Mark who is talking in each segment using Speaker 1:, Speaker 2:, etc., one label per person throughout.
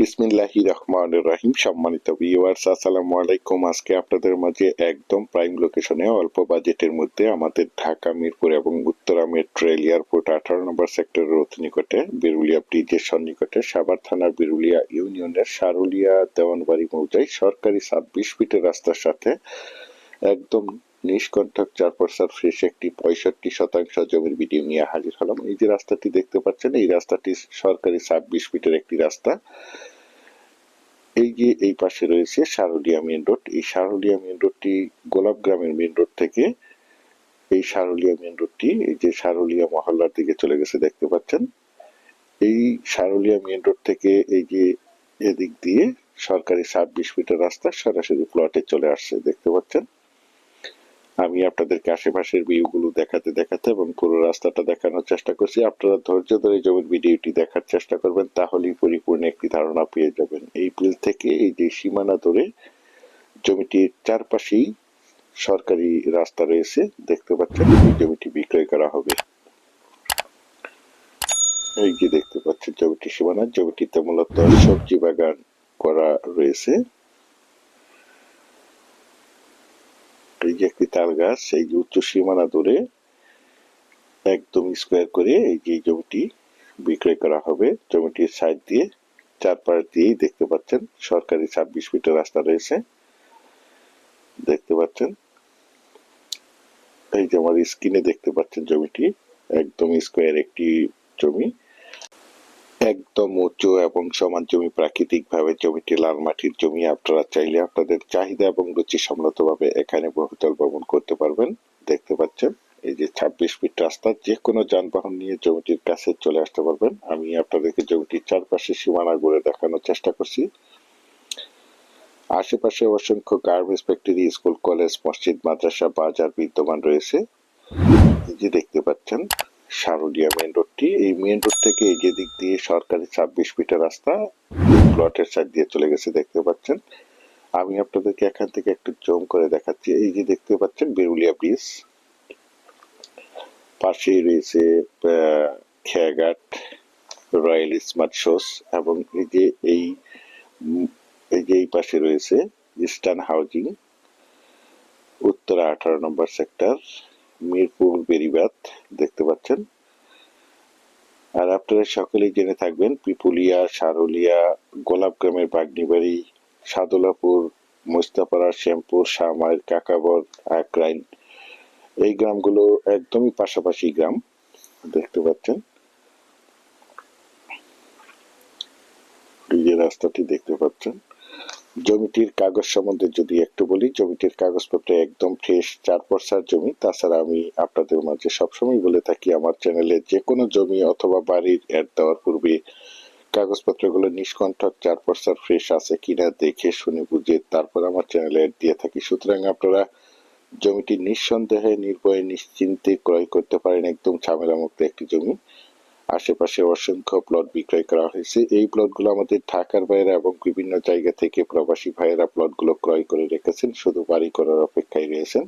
Speaker 1: বিসমিল্লাহির রহমানির রহিম। সম্মানিত ভিউয়ার্স, আসসালামু আলাইকুম। আজকে আপনাদের মাঝে একদম প্রাইম লোকেশনে অল্প বাজেটের মধ্যে আমাদের ঢাকা মিরপুর এবং উত্তরা মেট্রো রেল এয়ারপোর্ট 18 নম্বর সেক্টরের অতি নিকটে বিরুলিয়া ব্রিজের সন্নিকটে সাভার থানার বিরুলিয়া ইউনিয়নের সারুলিয়া দেওয়ানবাড়ি মৌজায় সরকারি 26 ফিটের রাস্তার সাথে একদম নিষ্কণ্টক 4% ফ্রেশ একটি 65% জমির ভিডিও নিয়ে হাজির হলাম। এই যে রাস্তাটি দেখতে পাচ্ছেন, এই রাস্তাটি সরকারি 26 ফিটের একটি রাস্তা। এই যে এই পাশে রয়েছে সারুলিয়া মেন রোড। এই সারুলিয়া মেন রোডটি গোলাপ গ্রামের মেন রোড থেকে এই সারুলিয়া মেন রোডটি এই যে সারুলিয়া মহল্লার দিকে চলে গেছে, দেখতে পাচ্ছেন। এই সারুলিয়া মেন রোড থেকে এই যে এদিক দিয়ে সরকারি 26 ফিটের রাস্তা সরাসরি প্লটে চলে আসছে, দেখতে পাচ্ছেন। আমি আপনাদেরকে আশেপাশের ভিউগুলো দেখাতে দেখাতে এবং পুরো রাস্তাটা দেখানোর চেষ্টা করছি। আপনারা ধৈর্য ধরে জমির ভিডিওটি দেখার চেষ্টা করবেন, তাহলেই পরিপূর্ণ একটি ধারণা পেয়ে যাবেন। এই বিল থেকে এই যে সীমানা ধরে জমিটির চারপাশেই সরকারি রাস্তা রয়েছে, দেখতে পাচ্ছেন। এই জমিটি বিক্রয় করা হবে। এই যে দেখতে পাচ্ছেন জমিটি সীমানা, জমিটিতে মূলত সবজি বাগান করা রয়েছে। এই যে একটি তাল গাছ, এই যে উচ্চ সীমানা ধরে একদম স্কোয়ার করে এই যে জমিটি বিক্রয় করা হবে। জমিটির সাইড দিয়ে চারপাশ দিয়েই দেখতে পাচ্ছেন সরকারি 26 ফিটের রাস্তা রয়েছে, দেখতে পাচ্ছেন। এই যে আমার স্ক্রিনে দেখতে পাচ্ছেন জমিটি একদম স্কোয়ার একটি জমি, একদম উঁচু এবং সমান জমি। প্রাকৃতিক ভাবে জমিটি লাল মাটির জমি। আপনারা চাইলে আপনাদের চাহিদা এবং রুচি সম্মতভাবে এখানে বহুতল ভবন করতে পারবেন, দেখতে পাচ্ছেন। এই যে 26 ফিট রাস্তা, যে কোনো যানবাহন নিয়ে জমিটির কাছে চলে আসতে পারবেন। আমি আপনাদেরকে জমিটির চারপাশে সীমানা ঘুরে দেখানোর চেষ্টা করছি। আশেপাশে অসংখ্য গার্মেন্টস ফ্যাক্টরি, স্কুল, কলেজ, মসজিদ, মাদ্রাসা, বাজার বিদ্যমান রয়েছে। এই যে দেখতে পাচ্ছেন সারুলিয়া মেন রোডটি। এই মেন রোড থেকে এই যে দিক দিয়ে সরকারি 26 ফিটের রাস্তা প্লটের সাইড দিয়ে চলে গেছে, দেখতে পাচ্ছেন। আমি আপনাদেরকে এখান থেকে একটু জুম করে দেখাচ্ছি। এই যে দেখতে পাচ্ছেন বিরুলিয়া ব্রিজ, পাশেই রয়েছে খেয়াঘাট, রয়্যাল স্মার্ট শোস এবং এই যে এই পাশে রয়েছে ইস্টার্ন হাউজিং, উত্তরা 18 নম্বর সেক্টর, মিরপুর বেরিবাদ, দেখতে পাচ্ছেন। আর আপনারা সকলেই জেনে থাকবেন পিপুলিয়া, সারুলিয়া, গোলাপগ্রামের বাগনিবাড়ি, সাদুলাপুর, মোস্তাপাড়া, শ্যামপুর, শাহমাইল, কাকাবর, আকরাইন, এই গ্রামগুলো একদমই পাশাপাশি গ্রাম, দেখতে পাচ্ছেন। এই যে রাস্তাটি দেখতে পাচ্ছেন। জমিটির কাগজ সম্বন্ধে যদি একটু বলি, জমিটির কাগজপত্র একদম ফ্রেশ 4% জমি। তাছাড়া আমি আপনাদের মাঝে সবসময় বলে থাকি, আমার চ্যানেলে যে কোনো জমি অথবা বাড়ির অ্যাড দেওয়ার পূর্বে কাগজপত্রগুলো নিষ্কণ্টক 4% ফ্রেশ আছে কিনা দেখে শুনে বুঝে তারপর আমার চ্যানেলে অ্যাড দিয়ে থাকি। সুতরাং আপনারা জমিটি নিঃসন্দেহে নির্ভয়ে নিশ্চিন্তে ক্রয় করতে পারেন। একদম ঝামেলামুক্ত একটি জমি। আশেপাশে অসংখ্য প্লট বিক্রয় করা হয়েছে। এই প্লটগুলো আমাদের ঢাকার ভাইয়েরা এবং বিভিন্ন জায়গা থেকে প্রবাসী ভাইয়েরা প্লটগুলো ক্রয় করে রেখেছেন, শুধু বাড়ি করার অপেক্ষায় রয়েছেন।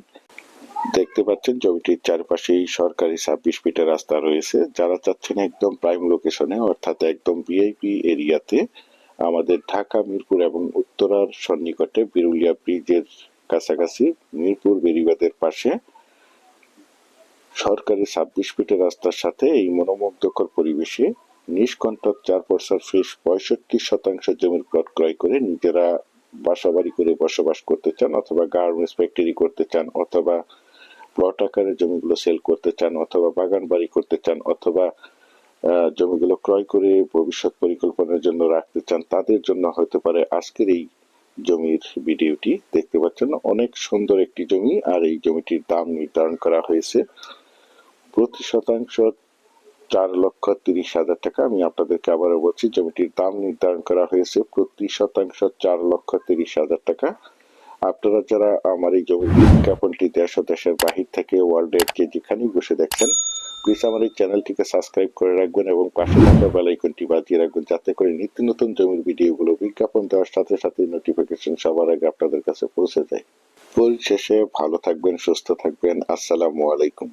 Speaker 1: দেখতে পাচ্ছেন জমিটির চারপাশেই সরকারি 26 ফিটের রাস্তা রয়েছে। যারা চাচ্ছেন একদম প্রাইম লোকেশনে অর্থাৎ একদম ভিআইপি এরিয়াতে আমাদের ঢাকা মিরপুর এবং উত্তরার সন্নিকটে বিরুলিয়া ব্রিজের কাছাকাছি মিরপুর বেরিবাদের পাশে সরকারি 26 ফিটের রাস্তার সাথে এই মনোমুগ্ধকর পরিবেশে নিষ্কণ্টক 4% ফ্রেশ 65% জমির প্লট ক্রয় করে নিজেরা বাসাবাড়ি করে বসবাস করতে চান, অথবা গার্মেন্টস ফ্যাক্টরি করতে চান, অথবা প্লট আকারে জমিগুলো সেল করতে চান, অথবা বাগান বাড়ি করতে চান, অথবা জমিগুলো ক্রয় করে ভবিষ্যৎ পরিকল্পনার জন্য রাখতে চান, তাদের জন্য হতে পারে আজকের এই জমির ভিডিওটি। দেখতে পাচ্ছেন অনেক সুন্দর একটি জমি। আর এই জমিটির দাম নির্ধারণ করা হয়েছে প্রতি শতাংশ 4,30,000 টাকা। আমি আপনাদেরকে আবারও বলছি, জমিটির দাম নির্ধারণ করা হয়েছে প্রতি শতাংশ 4,30,000 টাকা। আপনারা যারা আমার এই জমির বিজ্ঞাপনটি দেশ ও দেশের বাহির থেকে ওয়ার্ল্ডের যে যেখানেই বসে দেখছেন, প্লিজ আমার এই চ্যানেলটিকে সাবস্ক্রাইব করে রাখবেন এবং পাশে থাকা বেল আইকনটি বাজিয়ে রাখবেন, যাতে করে নিত্য নতুন জমির ভিডিওগুলো বিজ্ঞাপন দেওয়ার সাথে সাথে নোটিফিকেশন সবার আগে আপনাদের কাছে পৌঁছে যায়। পরিশেষে ভালো থাকবেন, সুস্থ থাকবেন। আসসালামু আলাইকুম।